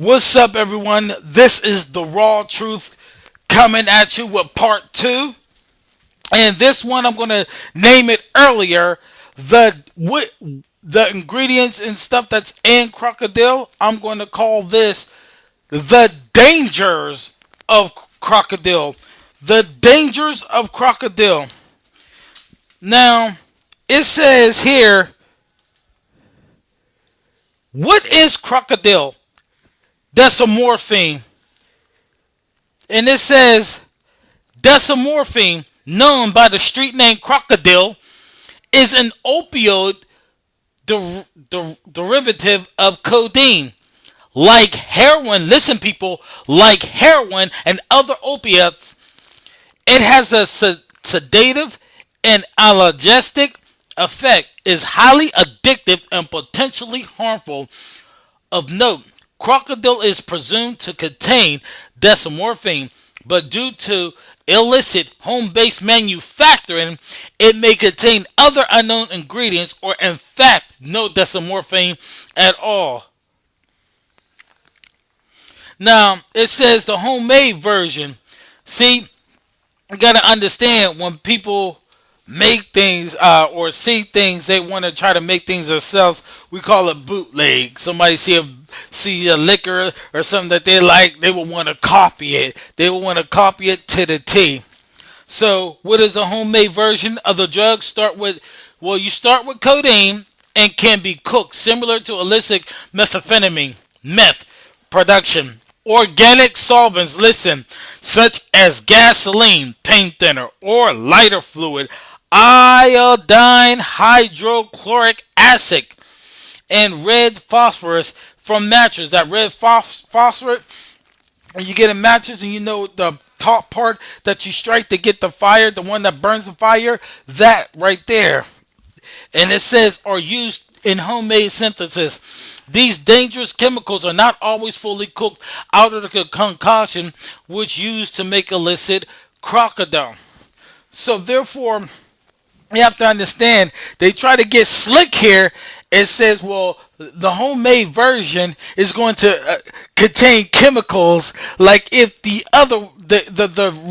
What's up, everyone? This is the Raw Truth coming at you with part two. And this one, I'm going to name it earlier. The ingredients and stuff that's in crocodile, I'm going to call this the dangers of crocodile. The dangers of crocodile. Now, it says here, what is crocodile? Decimorphine. And it says decimorphine, known by the street name crocodile, is an opioid derivative of codeine. Like heroin, listen people, like heroin and other opiates, it has a sedative and analgesic effect, is highly addictive and potentially harmful. Of note, crocodile is presumed to contain decimorphine, but due to illicit home-based manufacturing, it may contain other unknown ingredients or in fact no decimorphine at all. Now, it says the homemade version. See, you gotta understand when people make things or see things, they want to try to make things themselves. We call it bootleg. Somebody see a liquor or something that they like, they will want to copy it. They will want to copy it to the T. So, what is the homemade version of the drug? You start with codeine and can be cooked similar to illicit methamphetamine, meth production. Organic solvents, listen, such as gasoline, paint thinner, or lighter fluid, iodine hydrochloric acid, and red phosphorus from matches. That red phosphorus, and you get a matches, and you know the top part that you strike to get the fire, the one that burns the fire, that right there. And it says are used in homemade synthesis. These dangerous chemicals are not always fully cooked out of the concoction which used to make illicit crocodile. So therefore, you have to understand they try to get slick here. It says, well, the homemade version is going to contain chemicals like if the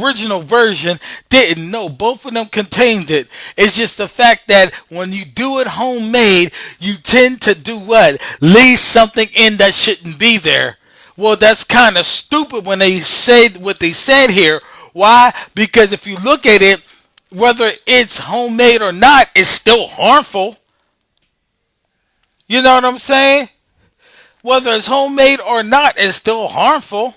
original version didn't. No, both of them contained it. It's just the fact that when you do it homemade, you tend to do what? Leave something in that shouldn't be there. Well, that's kind of stupid when they said what they said here. Why? Because if you look at it, whether it's homemade or not, it's still harmful. You know what I'm saying? Whether it's homemade or not, it's still harmful.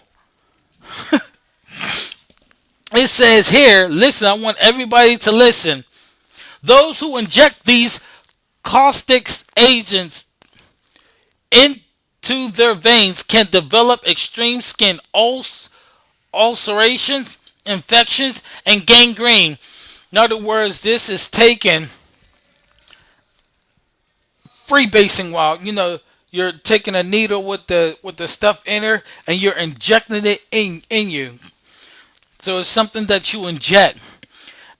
It says here, listen, I want everybody to listen. Those who inject these caustic agents into their veins can develop extreme skin ulcerations, infections, and gangrene. In other words, this is taken freebasing while you're taking a needle with the stuff in there and you're injecting it in you. So it's something that you inject.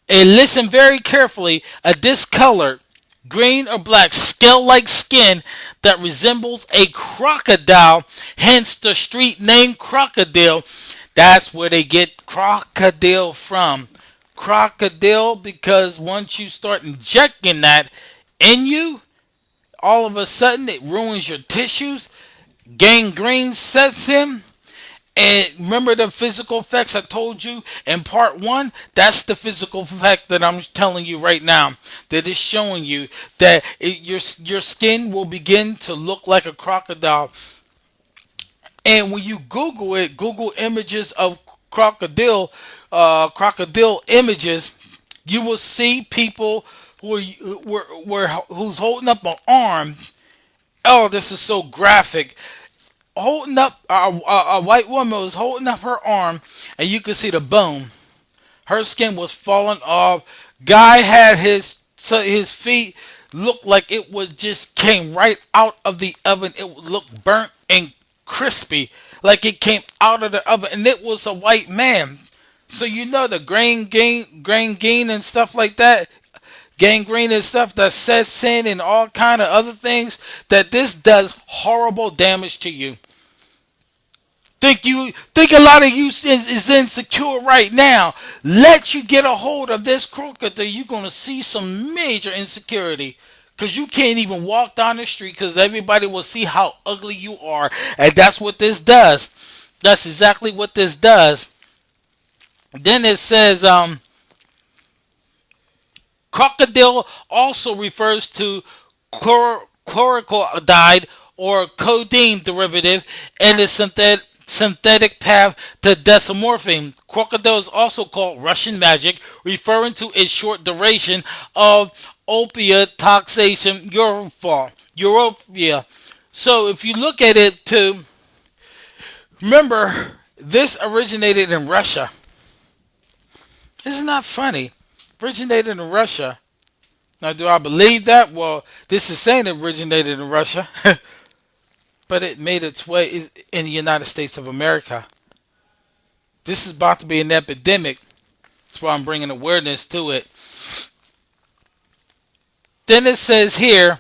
And listen very carefully, a discolored green or black scale-like skin that resembles a crocodile, hence the street name crocodile. That's where they get crocodile from. Crocodile, because once you start injecting that in you, all of a sudden it ruins your tissues. Gangrene sets in. And remember the physical effects I told you in part one? That's the physical effect that I'm telling you right now. That is showing you that your skin will begin to look like a crocodile. And when you Google it, Google images of crocodile images, you will see people who's holding up an arm. Oh, this is so graphic. Holding up a white woman was holding up her arm, and you could see the bone. Her skin was falling off. Guy had his feet looked like it was just came right out of the oven. It would look burnt and crispy, like it came out of the oven, and it was a white man. So you know the grain gain and stuff like that, gangrene and stuff that sets in and all kind of other things, that this does horrible damage to you. Think a lot of you is insecure right now. Let you get a hold of this crocodile, you're gonna see some major insecurity. Cause you can't even walk down the street because everybody will see how ugly you are. And that's what this does. That's exactly what this does. Then it says, crocodile also refers to chloroquine or codeine derivative and its synthetic path to desomorphine. Crocodile is also called Russian magic, referring to its short duration of opiate toxation euphoria. So if you look at it too, remember this originated in Russia. Isn't that funny? Originated in Russia. Now, do I believe that? Well, this is saying it originated in Russia, but it made its way in the United States of America. This is about to be an epidemic. That's why I'm bringing awareness to it. Then it says here,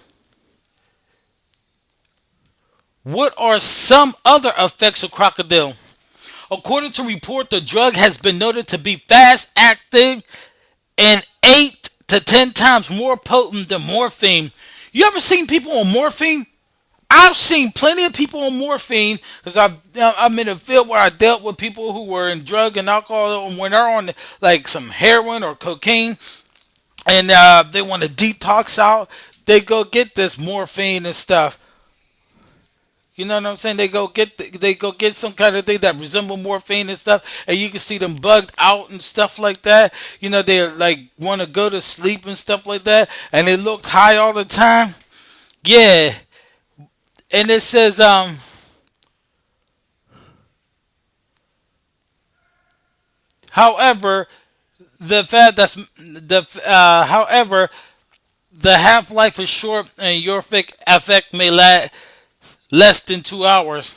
what are some other effects of crocodile? According to report, the drug has been noted to be fast acting and 8 to 10 times more potent than morphine. You ever seen people on morphine? I've seen plenty of people on morphine because I'm in a field where I dealt with people who were in drug and alcohol when they're on like some heroin or cocaine and they want to detox out. They go get this morphine and stuff. You know what I'm saying? They go get some kind of thing that resemble morphine and stuff, and you can see them bugged out and stuff like that. You know, they like want to go to sleep and stuff like that, and they look high all the time. Yeah, and it says however, the fact that's the however the half life is short and your effect may last less than 2 hours.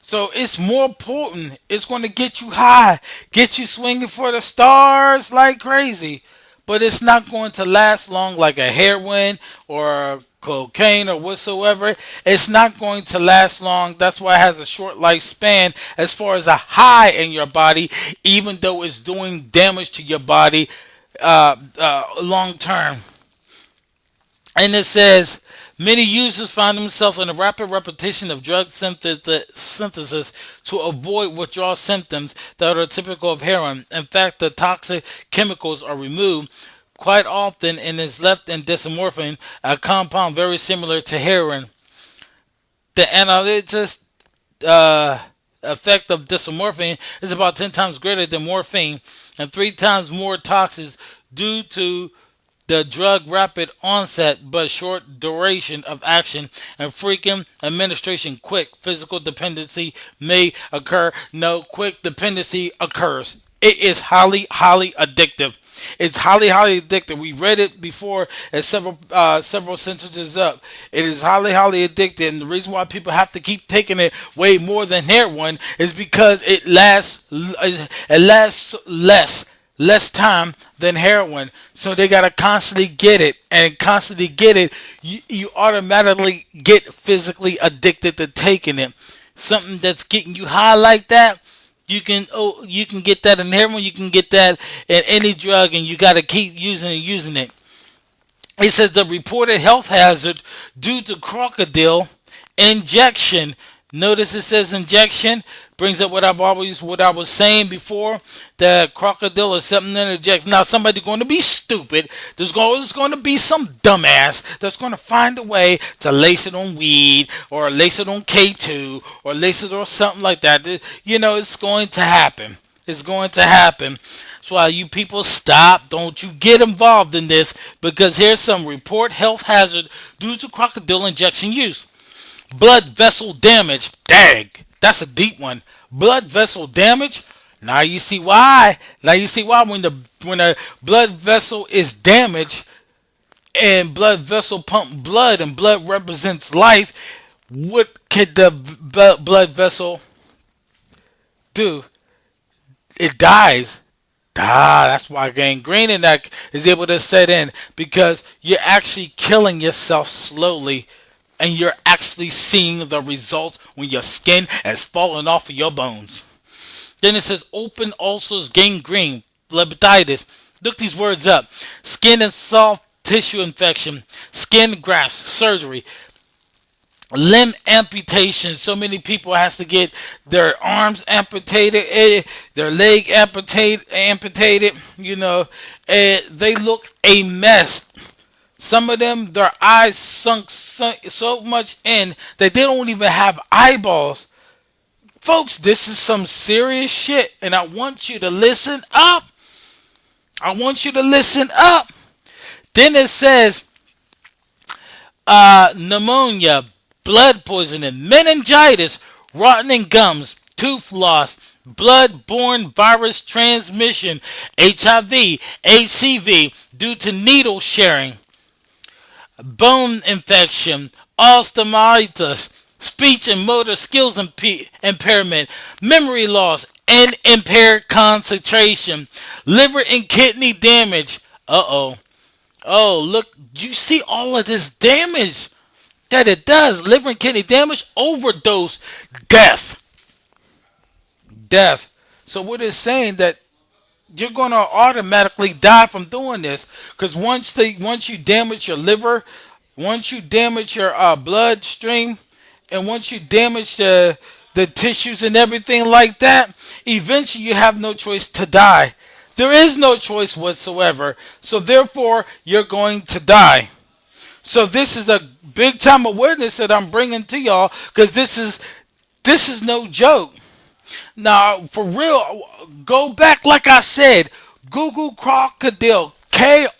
So it's more potent. It's going to get you high, get you swinging for the stars like crazy. But it's not going to last long like a heroin or cocaine or whatsoever. It's not going to last long. That's why it has a short lifespan as far as a high in your body, even though it's doing damage to your body long term. And it says, many users find themselves in a rapid repetition of drug synthesis to avoid withdrawal symptoms that are typical of heroin. In fact, the toxic chemicals are removed quite often and is left in desomorphine, a compound very similar to heroin. The analgesic effect of desomorphine is about 10 times greater than morphine and 3 times more toxic due to the drug rapid onset but short duration of action and frequent administration. Quick physical dependency may occur. No, quick dependency occurs. It is highly addictive. It's highly addictive. We read it before at several sentences up. It is highly addictive, and the reason why people have to keep taking it way more than heroin is because it lasts less time than heroin. So they gotta constantly get it, and constantly get it. You automatically get physically addicted to taking it. Something that's getting you high like that. You can get that in heroin. You can get that in any drug, and you gotta keep using it. It says the reported health hazard due to crocodile injection. Notice it says injection brings up what I was saying before. That crocodile is something that injects. Now somebody's going to be stupid. There's going to be some dumbass that's going to find a way to lace it on weed or lace it on K2 or lace it or something like that. You know, it's going to happen. It's going to happen. That's why you people stop. Don't you get involved in this, because here's some report health hazard due to crocodile injection use. Blood vessel damage. Dang, that's a deep one. Blood vessel damage. Now you see why. When a blood vessel is damaged and blood vessel pump blood and blood represents life, what could the blood vessel do? It dies. That's why gangrene in that is able to set in, because you're actually killing yourself slowly and you're actually seeing the results when your skin is falling off of your bones. Then it says open ulcers, gangrene, phlebitis. Look these words up. Skin and soft tissue infection, skin grafts, surgery, limb amputation. So many people has to get their arms amputated, their leg amputated. They look a mess. Some of them, their eyes sunk so much in that they don't even have eyeballs. Folks, this is some serious shit, and I want you to listen up. I want you to listen up. Then it says pneumonia, blood poisoning, meningitis, rotting gums, tooth loss, blood-borne virus transmission, HIV, HCV due to needle sharing, bone infection, osteomyelitis, speech and motor skills impairment, memory loss, and impaired concentration, liver and kidney damage. Uh-oh. Oh, look, you see all of this damage that it does. Liver and kidney damage, overdose, death. Death. So what it's saying that you're going to automatically die from doing this, because once you damage your liver, once you damage your bloodstream, and once you damage the tissues and everything like that, eventually you have no choice to die. There is no choice whatsoever. So therefore, you're going to die. So this is a big time awareness that I'm bringing to y'all, because this is no joke. Now, for real, go back like I said. Google krokodil. Krokodil.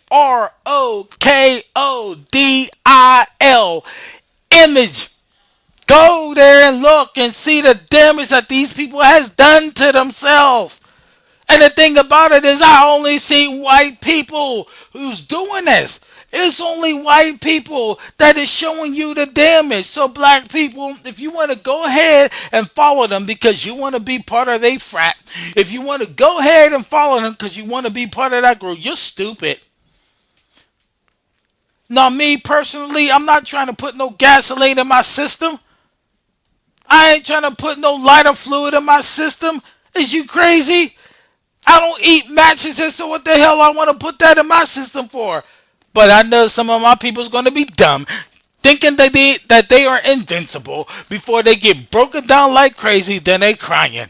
Image. Go there and look and see the damage that these people has done to themselves. And the thing about it is, I only see white people who's doing this. It's only white people that is showing you the damage. So black people, if you want to go ahead and follow them because you want to be part of their frat, if you want to go ahead and follow them because you want to be part of that group, you're stupid. Now, me personally, I'm not trying to put no gasoline in my system. I ain't trying to put no lighter fluid in my system. Is you crazy? I don't eat mattresses, so what the hell I want to put that in my system for? But I know some of my people's going to be dumb, thinking that they are invincible before they get broken down like crazy, then they crying.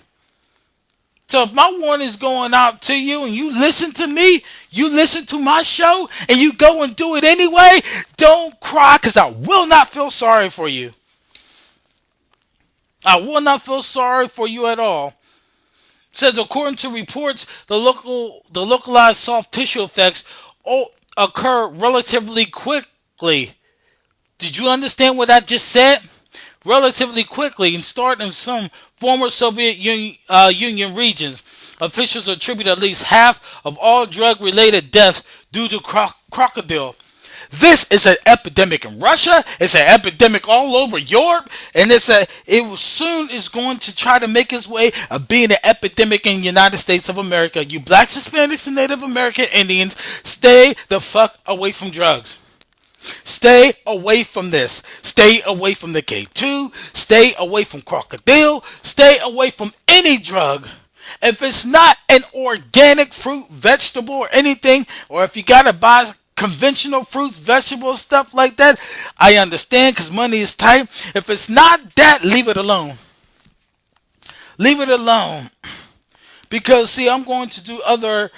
So if my warning is going out to you and you listen to me, you listen to my show, and you go and do it anyway, don't cry, because I will not feel sorry for you. I will not feel sorry for you at all. It says according to reports, the localized soft tissue effects occur relatively quickly. Did you understand what I just said? Relatively quickly, and start in some former Soviet Union regions. Officials attribute at least half of all drug-related deaths due to crocodile. This is an epidemic in Russia. It's an epidemic all over Europe, and it soon is going to try to make its way of being an epidemic in the United States of America. You blacks, Hispanics, and Native American Indians, stay the fuck away from drugs. Stay away from this. Stay away from the K2. Stay away from krokodil. Stay away from any drug. If it's not an organic fruit, vegetable, or anything, or if you gotta buy conventional fruits, vegetables, stuff like that, I understand because money is tight. If it's not that, leave it alone. Leave it alone. Because see, I'm going to do other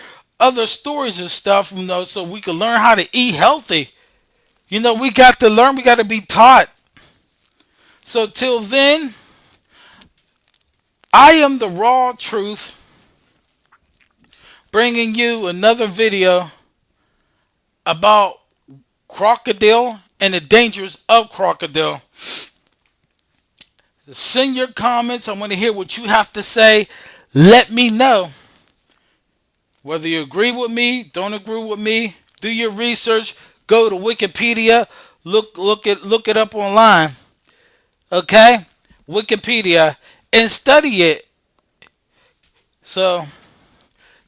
stories and stuff, so we can learn how to eat healthy. We got to learn, we got to be taught. So till then, I am the raw truth, bringing you another video about krokodil and the dangers of krokodil. Send your comments. I want to hear what you have to say. Let me know whether you agree with me, don't agree with me. Do your research. Go to Wikipedia. Look it up online. Okay? Wikipedia, and study it. So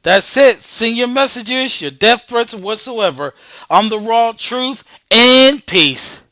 that's it. Send your messages, your death threats, whatsoever. I'm the raw truth, and peace.